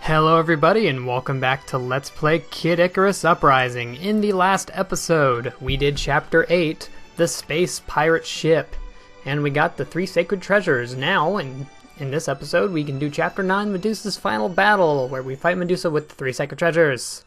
Hello everybody and welcome back to Let's Play Kid Icarus Uprising. In the last episode, we did Chapter 8, the Space Pirate Ship, and we got the 3 sacred treasures. Now, in this episode, we can do Chapter 9, Medusa's Final Battle, where we fight Medusa with the 3 sacred treasures.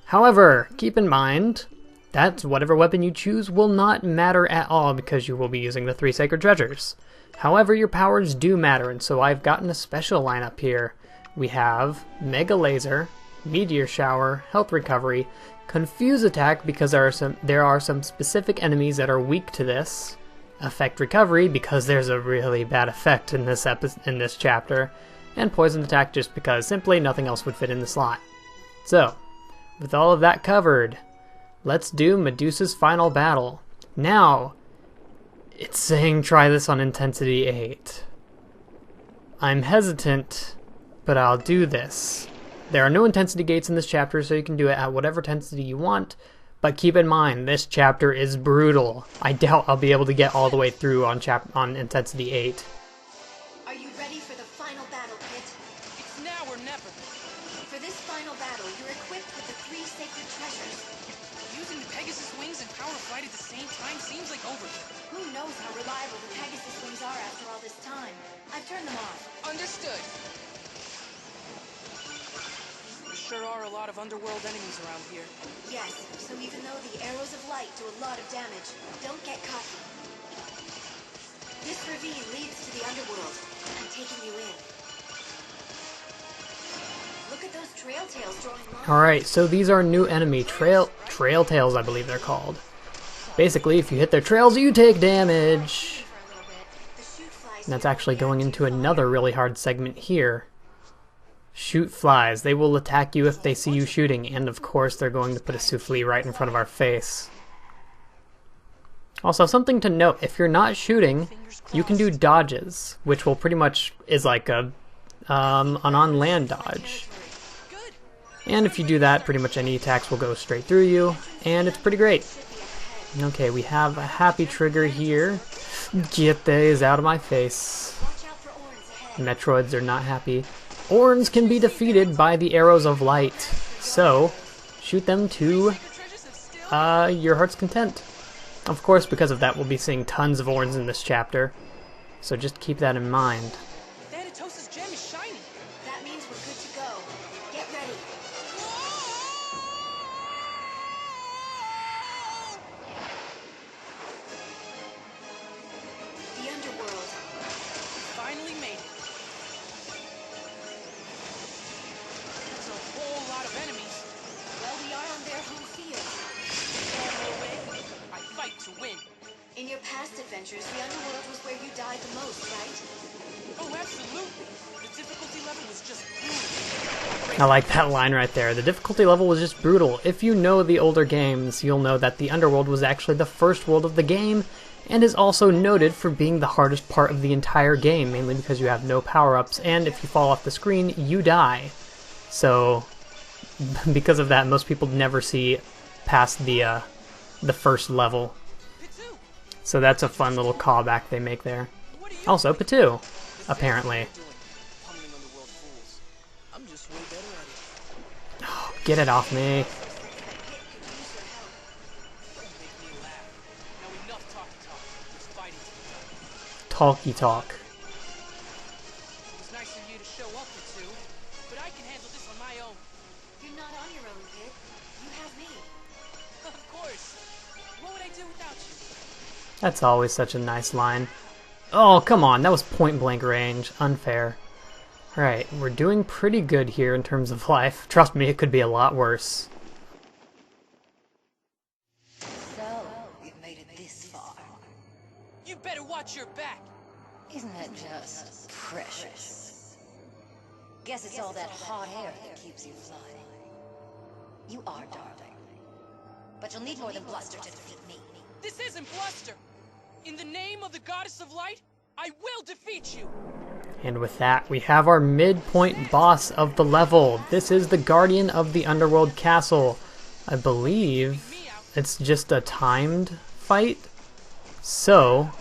However, keep in mind that whatever weapon you choose will not matter at all because you will be using the 3 sacred treasures. However, your powers do matter, and so I've gotten a special lineup here. We have Mega Laser, Meteor Shower, Health Recovery, Confuse Attack because there are some specific enemies that are weak to this, Effect Recovery because there's a really bad effect in this chapter, and Poison Attack just because simply nothing else would fit in the slot. So, with all of that covered, let's do Medusa's Final Battle. Now, it's saying try this on Intensity 8. I'm hesitant, but I'll do this. There are no intensity gates in this chapter, so you can do it at whatever intensity you want, but keep in mind, this chapter is brutal. I doubt I'll be able to get all the way through on intensity 8. Are you ready for the final battle, Kit? It's now or never. For this final battle, you're equipped with the 3 sacred treasures. Using the Pegasus wings and power flight at the same time seems like overkill. Who knows how reliable the Pegasus wings are after all this time? I've turned them off. Understood. There sure are a lot of Underworld enemies around here. Yes, so even though the arrows of light do a lot of damage, don't get cocky. This ravine leads to the Underworld. I'm taking you in. Look at those trail tails drawing lines. Alright, so these are new enemy, trail tails I believe they're called. Basically, if you hit their trails, you take damage. And that's actually going into another really hard segment here. Shoot flies. They will attack you if they see you shooting, and of course they're going to put a souffle right in front of our face. Also, something to note, if you're not shooting, you can do dodges, which will pretty much is like an on-land dodge. And if you do that, pretty much any attacks will go straight through you, and it's pretty great. Okay, we have a happy trigger here. Get these out of my face. Metroids are not happy. Orns can be defeated by the arrows of light, so shoot them to your heart's content. Of course, because of that, we'll be seeing tons of Orns in this chapter, so just keep that in mind. Thanatos's gem is shiny. That means we're good to go. Get ready. The Underworld. Finally made it. There's a whole lot of enemies. Well, we are on their home field. No way. I fight to win. In your past adventures, the Underworld was where you died the most, right? Oh, absolutely. The difficulty level was just brutal. I like that line right there. The difficulty level was just brutal. If you know the older games, you'll know that the Underworld was actually the first world of the game, and is also noted for being the hardest part of the entire game, mainly because you have no power-ups, and if you fall off the screen, you die. So, because of that, most people never see past the first level. So that's a fun little callback they make there. Also, Patu, apparently. Oh, get it off me. Talky talk. It's nice of you to show up, Patu, but I can handle this on my own. You're not on your own, Kit. You have me. Of course. What would I do without you? That's always such a nice line. Oh, come on, that was point blank range. Unfair. Alright, we're doing pretty good here in terms of life. Trust me, it could be a lot worse. So, you've made it this far. You better watch your back. Isn't that just precious? Guess it's all that hot air that keeps you flying. You are, darling. But you'll need more than bluster to defeat me. This isn't bluster. In the name of the goddess of light, I will defeat you. And with that, we have our midpoint boss of the level. This is the Guardian of the Underworld Castle. I believe it's just a timed fight. So,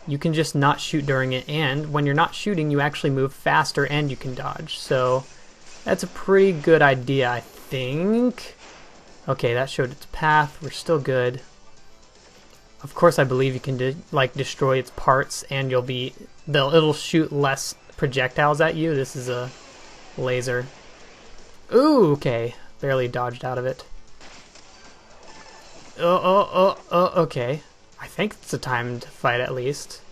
you can just not shoot during it, and when you're not shooting, you actually move faster and you can dodge. So That's a pretty good idea, I think. Okay, that showed its path. We're still good. Of course, I believe you can destroy its parts, and it'll shoot less projectiles at you. This is a laser. Ooh, okay. Barely dodged out of it. Okay. I think it's a timed fight at least.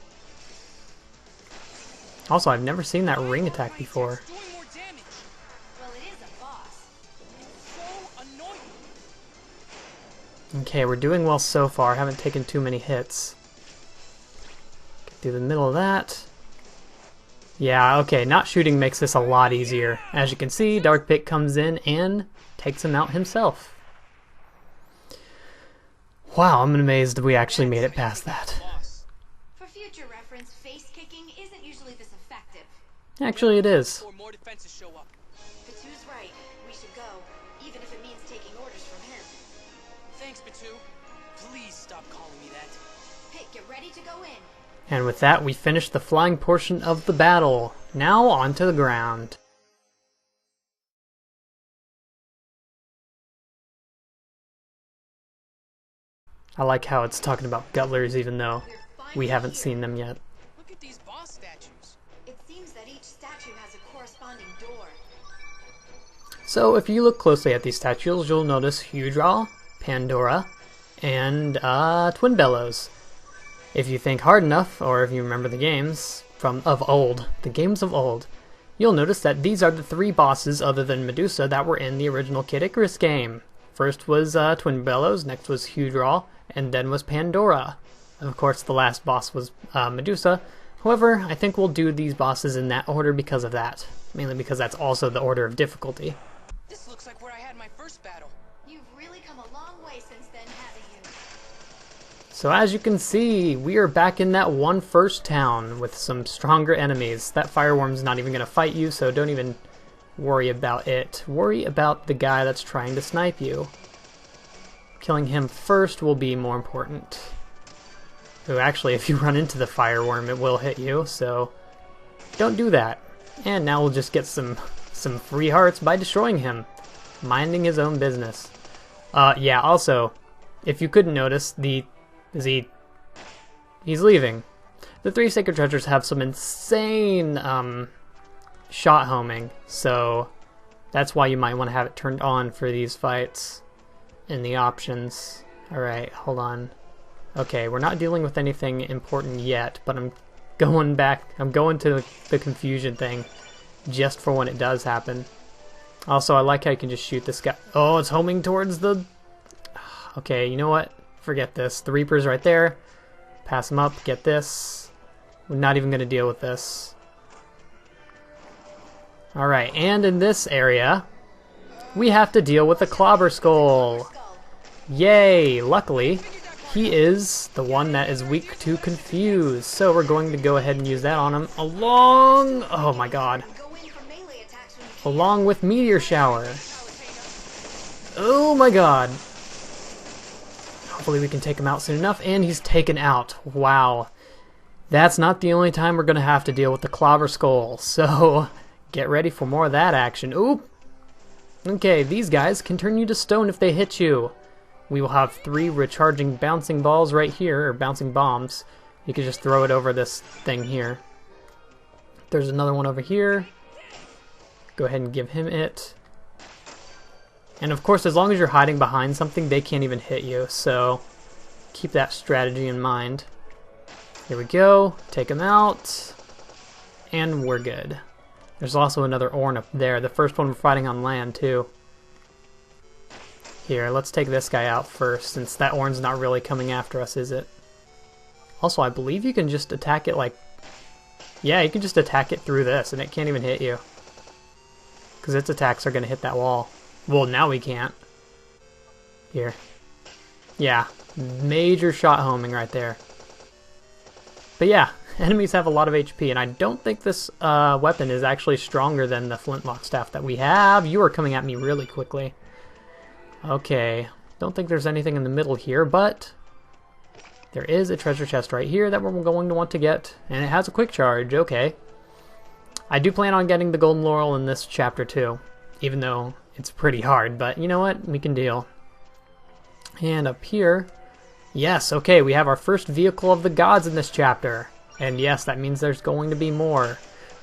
Also, I've never seen that ring attack before. Doing more damage. Well, it is a boss. It's so annoying. Okay, we're doing well so far. Haven't taken too many hits. Get through the middle of that. Yeah, okay, not shooting makes this a lot easier. As you can see, Dark Pit comes in and takes him out himself. Wow, I'm amazed we actually made it past that. For future reference, face kicking isn't usually this effective. Actually, it is. Before more defenses show up. Batu's right. We should go, even if it means taking orders from him. Thanks, Batu. Please stop calling me that. Pit, get ready to go in. And with that, we finish the flying portion of the battle. Now onto the ground. I like how it's talking about Gutlers even though we haven't seen them yet. Look at these boss statues. It seems that each statue has a corresponding door. So if you look closely at these statues, you'll notice Hudra, Pandora, and Twin Bellows. If you think hard enough, or if you remember the games of old, you'll notice that these are the three bosses other than Medusa that were in the original Kid Icarus game. First was Twin Bellows, next was Hudra, and then was Pandora. Of course, the last boss was Medusa. However, I think we'll do these bosses in that order because of that. Mainly because that's also the order of difficulty. This looks like where I had my first battle. You've really come a long way since then, haven't you? So as you can see, we are back in that one first town with some stronger enemies. That fireworm's not even going to fight you, so don't even worry about it. Worry about the guy that's trying to snipe you. Killing him first will be more important. Ooh, actually, if you run into the fireworm, it will hit you, so don't do that. And now we'll just get some free hearts by destroying him. Minding his own business. Yeah, also, if you couldn't notice, he's leaving. The three sacred treasures have some insane shot homing, so that's why you might want to have it turned on for these fights in the options. Alright, hold on. Okay, we're not dealing with anything important yet, but I'm going to the confusion thing just for when it does happen. Also, I like how you can just shoot this guy. Oh, it's homing towards the... Okay, you know what? Forget this. The Reaper's right there. Pass him up, get this. We're not even going to deal with this. Alright, and in this area, we have to deal with the Clobber Skull. Yay! Luckily, he is the one that is weak to confuse. So we're going to go ahead and use that on him oh my god. Along with Meteor Shower. Oh my god. Hopefully we can take him out soon enough, and he's taken out. Wow. That's not the only time we're going to have to deal with the Clobber Skull, so get ready for more of that action. Oop! Okay, these guys can turn you to stone if they hit you. We will have 3 recharging bouncing balls right here, or bouncing bombs. You can just throw it over this thing here. There's another one over here. Go ahead and give him it. And of course, as long as you're hiding behind something, they can't even hit you, so keep that strategy in mind. Here we go, take him out, and we're good. There's also another Orn up there, the first one we're fighting on land too. Here, let's take this guy out first, since that Orn's not really coming after us, is it? Also, I believe you can just attack it like... Yeah, you can just attack it through this, and it can't even hit you. Because its attacks are going to hit that wall. Well, now we can't. Here. Yeah, major shot homing right there. But yeah, enemies have a lot of HP, and I don't think this weapon is actually stronger than the flintlock staff that we have. You are coming at me really quickly. Okay, don't think there's anything in the middle here, but there is a treasure chest right here that we're going to want to get, and it has a quick charge. Okay. I do plan on getting the golden laurel in this chapter too. even though it's pretty hard, but you know what? We can deal. And up here, yes, okay, we have our first vehicle of the gods in this chapter. And yes, that means there's going to be more.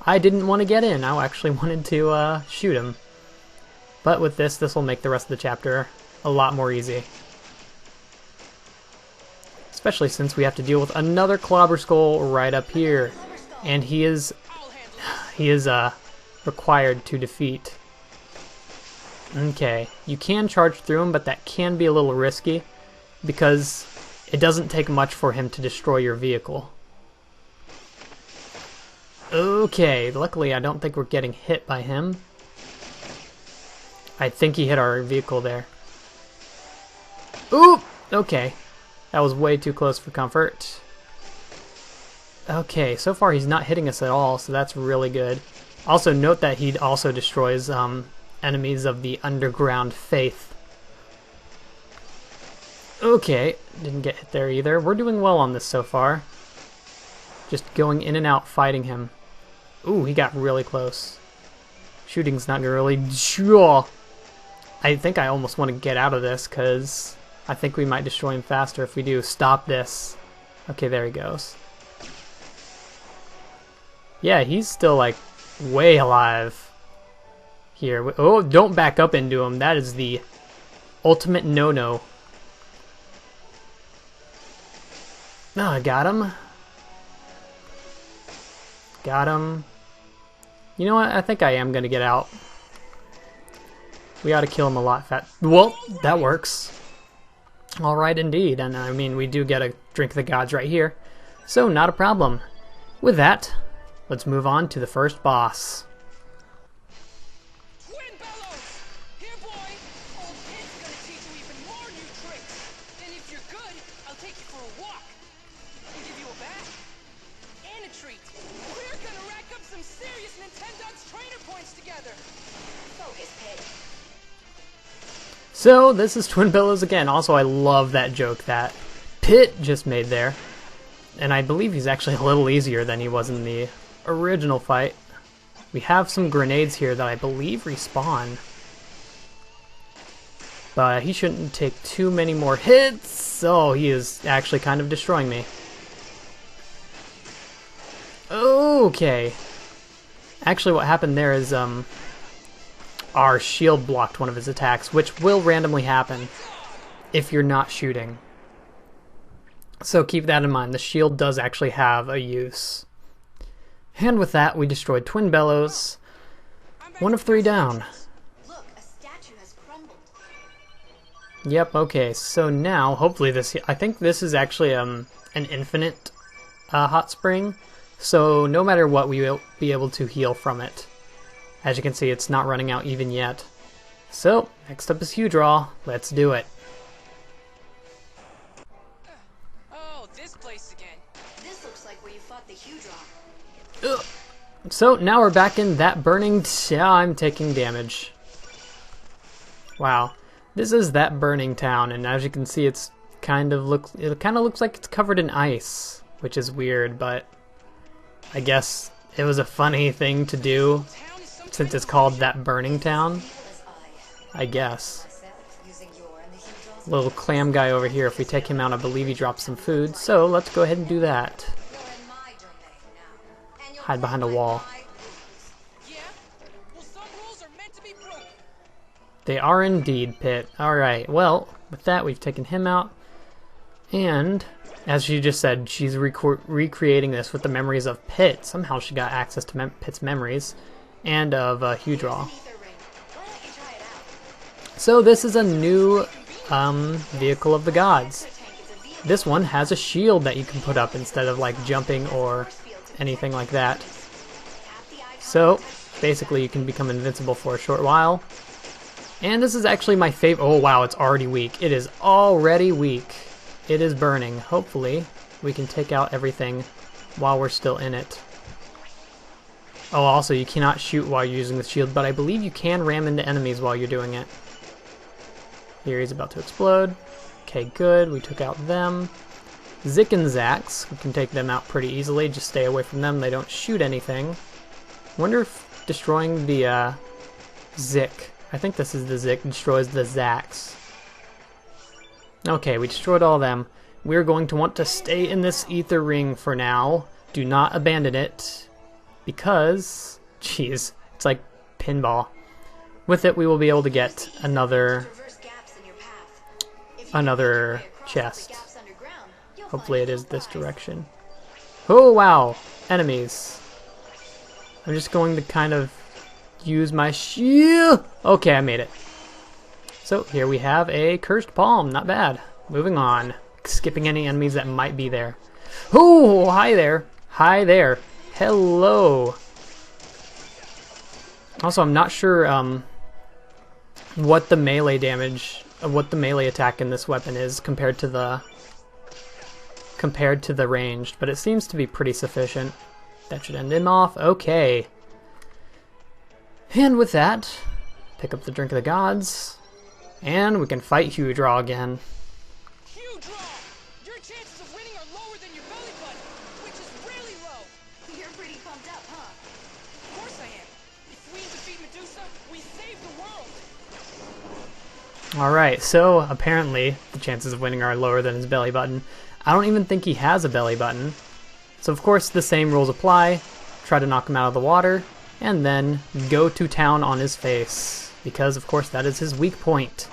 I didn't want to get in. I actually wanted to shoot him. But with this will make the rest of the chapter a lot more easy. Especially since we have to deal with another Clobber Skull right up here. And he is required to defeat. Okay, you can charge through him, but that can be a little risky because it doesn't take much for him to destroy your vehicle. Okay, luckily I don't think we're getting hit by him. I think he hit our vehicle there. Ooh! Okay. That was way too close for comfort. Okay, so far he's not hitting us at all, so that's really good. Also note that he also destroys enemies of the underground faith. Okay, didn't get hit there either. We're doing well on this so far. Just going in and out fighting him. Ooh, he got really close. Shooting's not gonna really... I think I almost want to get out of this because I think we might destroy him faster if we do. Stop this. Okay, there he goes. Yeah, he's still like way alive. Here. Oh, don't back up into him. That is the ultimate no-no. No, I got him. Got him. You know what? I think I am going to get out. We ought to kill him a lot fast. Well, that works. Alright indeed. And I mean, we do get a Drink of the Gods right here. So, not a problem. With that, let's move on to the first boss. Twin Bellows! Here, boy! Old Kid's gonna teach you even more new tricks. And if you're good, I'll take you for a walk. And give you a bath. And a treat. We're gonna rack up some serious Nintendo's trainer points together. Focus, Pit. So, this is Twin Bellows again. Also, I love that joke that Pit just made there. And I believe he's actually a little easier than he was in the original fight. We have some grenades here that I believe respawn. But he shouldn't take too many more hits. Oh, he is actually kind of destroying me. Okay. Actually, what happened there is, our shield blocked one of his attacks, which will randomly happen if you're not shooting. So keep that in mind. The shield does actually have a use. And with that, we destroyed Twin Bellows. 1 of 3 down. Look, a statue has crumbled. Yep, okay. So now, hopefully this... I think this is actually an infinite hot spring. So no matter what, we will be able to heal from it. As you can see, it's not running out even yet. So, next up is Hudraw. Let's do it. Oh, this place again. This looks like where you fought the Hudraw. Ugh. So, now we're back in that burning... Yeah, I'm taking damage. Wow. This is that burning town, and as you can see, it kind of looks like it's covered in ice, which is weird, but I guess it was a funny thing to do. Since it's called that burning town, I guess. Little clam guy over here, if we take him out, I believe he drops some food. So let's go ahead and do that. Hide behind a wall. Yeah? Well, some rules are meant to be broken. They are indeed, Pit. Alright, well, with that, we've taken him out. And, as she just said, she's recreating this with the memories of Pit. Somehow she got access to Pit's memories. And of Hudraw. So this is a new vehicle of the gods. This one has a shield that you can put up instead of like jumping or anything like that. So basically you can become invincible for a short while. And this is actually my favorite. Oh wow, it's already weak. It is already weak. It is burning. Hopefully we can take out everything while we're still in it. Oh, also, you cannot shoot while you're using the shield, but I believe you can ram into enemies while you're doing it. Here, he's about to explode. Okay, good. We took out them. Zik and Zax, we can take them out pretty easily. Just stay away from them. They don't shoot anything. Wonder if destroying the Zik. I think this is the Zik. Destroys the Zax. Okay, we destroyed all of them. We're going to want to stay in this ether ring for now. Do not abandon it. Because, jeez, it's like pinball. With it, we will be able to get another chest. Hopefully it is this direction. Oh, wow! Enemies. I'm just going to kind of use my shield. Okay, I made it. So, here we have a cursed palm. Not bad. Moving on. Skipping any enemies that might be there. Oh, hi there. Hi there. Hello. Also, I'm not sure what the melee damage, what the melee attack in this weapon is compared to the ranged, but it seems to be pretty sufficient. That should end him off. Okay. And with that, pick up the Drink of the Gods, and we can fight Hudraw again. Hudraw! Your chances of winning are lower than your belly button, which is really low. You're pretty pumped up, huh? Of course I am. If we defeat Medusa, we save the world. Alright, so apparently the chances of winning are lower than his belly button. I don't even think he has a belly button. So of course the same rules apply. Try to knock him out of the water, and then go to town on his face. Because of course that is his weak point.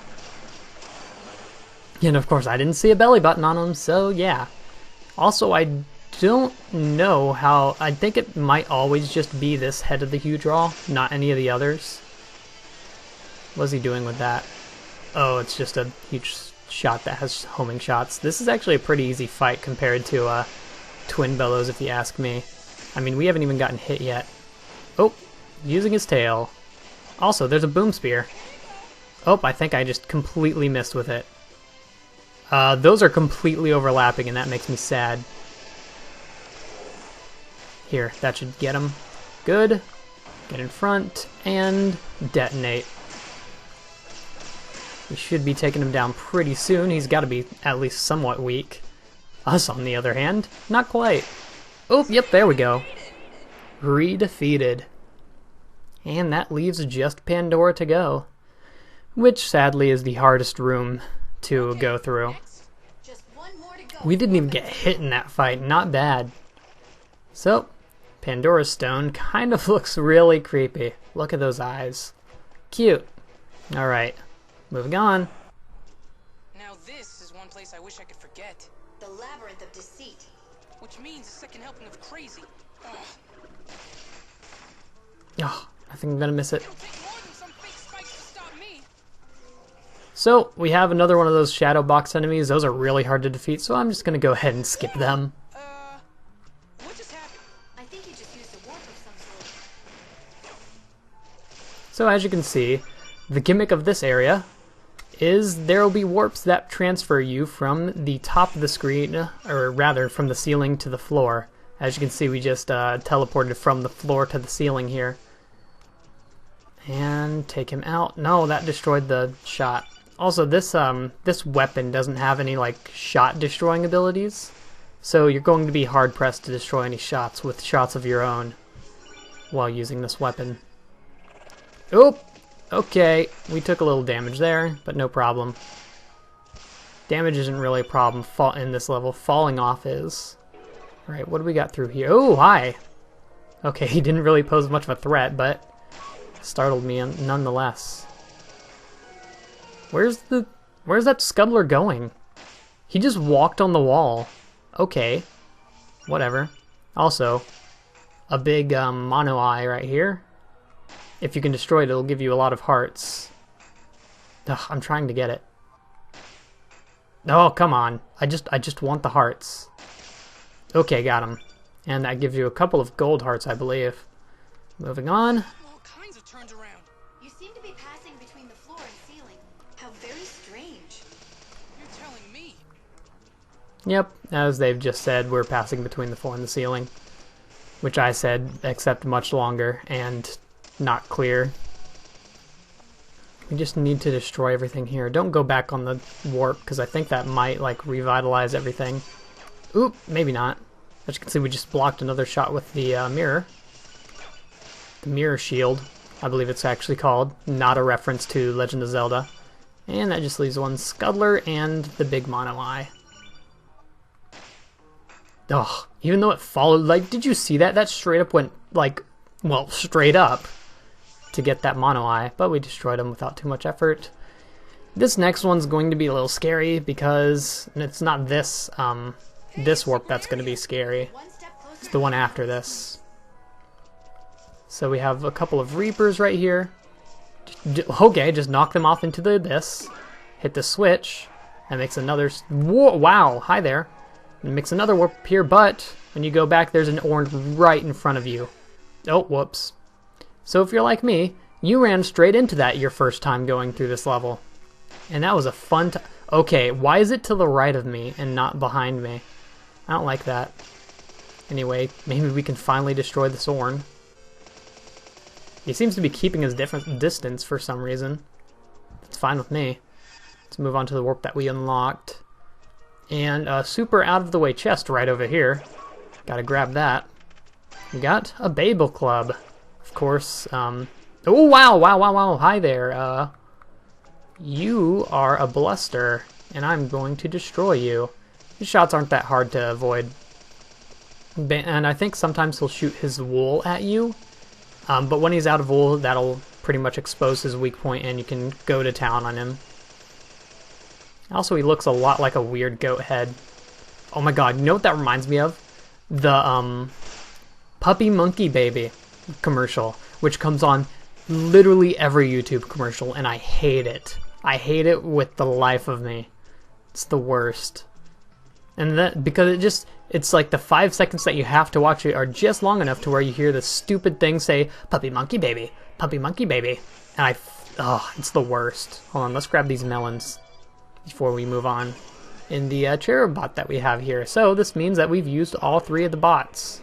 And of course I didn't see a belly button on him, so yeah. Also, I don't know how... I think it might always just be this head of the Hudraw, not any of the others. What's he doing with that? Oh, it's just a huge shot that has homing shots. This is actually a pretty easy fight compared to Twin Bellows, if you ask me. I mean, we haven't even gotten hit yet. Oh, using his tail. Also, there's a boom spear. Oh, I think I just completely missed with it. Those are completely overlapping, and that makes me sad. Here, that should get him. Good. Get in front, and detonate. We should be taking him down pretty soon. He's got to be at least somewhat weak. Us, on the other hand, not quite. Oh, yep, there we go. Redefeated. And that leaves just Pandora to go. Which, sadly, is the hardest room to go through. Just one more to go. We didn't even get hit in that fight. Not bad. So, Pandora's Stone kind of looks really creepy. Look at those eyes. Cute. Alright. Moving on. Now this is one place I wish I could forget. The Labyrinth of Deceit. Which means a second helping of crazy. Ugh. Oh, I think I'm gonna miss it. It'll take more than some fake spikes to stop me. So, we have another one of those shadow box enemies. Those are really hard to defeat, so I'm just gonna go ahead and skip them. What just happened? I think you just used a warp of some sort. So as you can see, the gimmick of this area is there will be warps that transfer you from the top of the screen, or rather from the ceiling to the floor. As you can see, we just teleported from the floor to the ceiling here. And take him out. No, that destroyed the shot. Also, this weapon doesn't have any like shot destroying abilities, so you're going to be hard pressed to destroy any shots with shots of your own while using this weapon. Oop! Okay, we took a little damage there, but no problem. Damage isn't really a problem in this level. Falling off is. Alright, what do we got through here? Oh, hi! Okay, he didn't really pose much of a threat, but startled me nonetheless. Where's that scubbler going? He just walked on the wall. Okay, whatever. Also, a big mono eye right here. If you can destroy it, it'll give you a lot of hearts. Ugh, I'm trying to get it. Oh, come on. I just want the hearts. Okay, got him. And that gives you a couple of gold hearts, I believe. Moving on. All kinds of turns around. You seem to be passing between the floor and ceiling. How very strange. You're telling me. Yep, as they've just said, we're passing between the floor and the ceiling. Which I said, except much longer and not clear. We just need to destroy everything here. Don't go back on the warp, because I think that might, like, revitalize everything. Oop, maybe not. As you can see, we just blocked another shot with the mirror. The mirror shield. I believe it's actually called, not a reference to Legend of Zelda. And that just leaves one Scuddler and the big Mono Eye. Ugh, even though it followed, like, did you see that? That straight up went, like, well, straight up to get that Mono Eye, but we destroyed him without too much effort. This next one's going to be a little scary because it's not this, this warp that's going to be scary. It's the one after this. So we have a couple of Reapers right here. Okay, just knock them off into the abyss. Hit the switch. That makes another... Whoa, wow, hi there. It makes another warp here, but when you go back, there's an orange right in front of you. Oh, whoops. So if you're like me, you ran straight into that your first time going through this level. And that was a fun time. Okay, why is it to the right of me and not behind me? I don't like that. Anyway, maybe we can finally destroy this Orn. He seems to be keeping his distance for some reason. That's fine with me. Let's move on to the warp that we unlocked. And a super out of the way chest right over here. Gotta grab that. We got a Babel Club. Of course, oh wow, hi there. You are a Bluster, and I'm going to destroy you. His shots aren't that hard to avoid. And I think sometimes he'll shoot his wool at you. But when he's out of wool, that'll pretty much expose his weak point and you can go to town on him. Also, he looks a lot like a weird goat head. Oh my god, you know what that reminds me of? The, Puppy Monkey Baby commercial, which comes on literally every YouTube commercial, and I hate it. I hate it with the life of me. It's the worst. And that, because it's like the 5 seconds that you have to watch it are just long enough to where you hear the stupid thing say, Puppy Monkey Baby, Puppy Monkey Baby. And it's the worst. Hold on, let's grab these melons before we move on in the cherub bot that we have here. So this means that we've used all 3 of the bots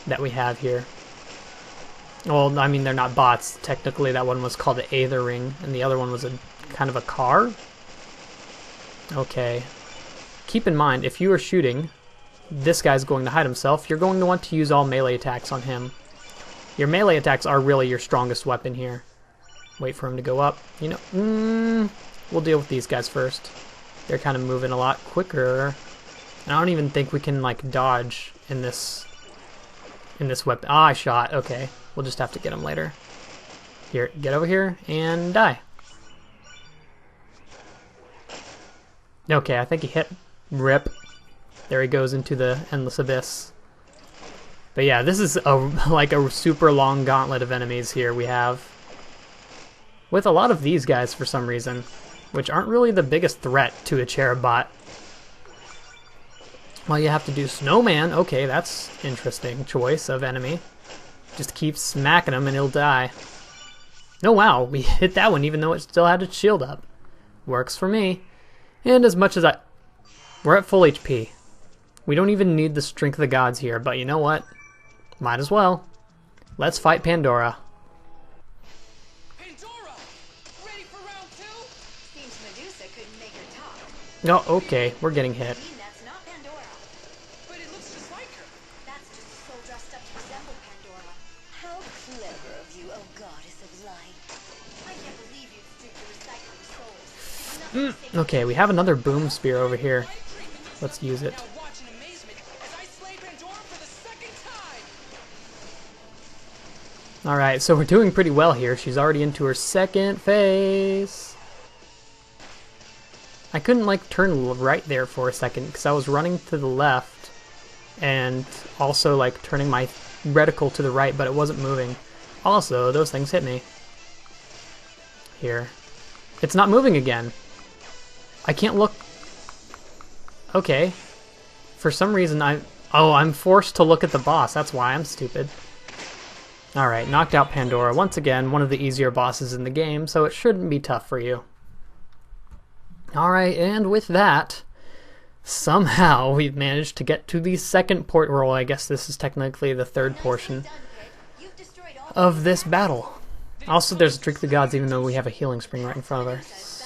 that we have here. Well, I mean, they're not bots. Technically, that one was called the Aether Ring, and the other one was a kind of a car. Okay. Keep in mind, if you are shooting, this guy's going to hide himself. You're going to want to use all melee attacks on him. Your melee attacks are really your strongest weapon here. Wait for him to go up. You know, we'll deal with these guys first. They're kind of moving a lot quicker. And I don't even think we can, like, dodge in this weapon. Ah, I shot. Okay. We'll just have to get him later. Here, get over here and die. Okay, I think he hit. Rip. There he goes into the endless abyss. But yeah, this is like a super long gauntlet of enemies here we have. With a lot of these guys for some reason, which aren't really the biggest threat to a cherub bot. Well, you have to do Snowman. Okay, that's interesting choice of enemy. Just keep smacking him and he'll die. Oh wow, we hit that one even though it still had its shield up. Works for me. And as much as we're at full HP. We don't even need the Strength of the Gods here, but you know what? Might as well. Let's fight Pandora. Pandora! Ready for round 2? Seems Medusa couldn't make her talk. Oh, okay, we're getting hit. I mean, that's not Pandora. But it looks just like her. That's just a soul dressed up to resemble Pandora. How clever of you, O goddess of light. I can't believe you stooped to recycling souls. It's nothing to say. Okay, we have another boom spear over here. Let's use it. Now watch in amazement as I slay Pandora for the second time. Alright, so we're doing pretty well here. She's already into her second phase. I couldn't, like, turn right there for a second because I was running to the left and also, like, turning my reticle to the right, but it wasn't moving. Also, those things hit me. Here. It's not moving again. I can't look. Okay. For some reason, I'm forced to look at the boss. That's why I'm stupid. Alright, knocked out Pandora. Once again, one of the easier bosses in the game, so it shouldn't be tough for you. Alright, and with that, somehow we've managed to get to the second port roll. I guess this is technically the third portion You've destroyed all of this battle. Also, there's a Drink of the Gods, even though we have a healing spring right in front of us.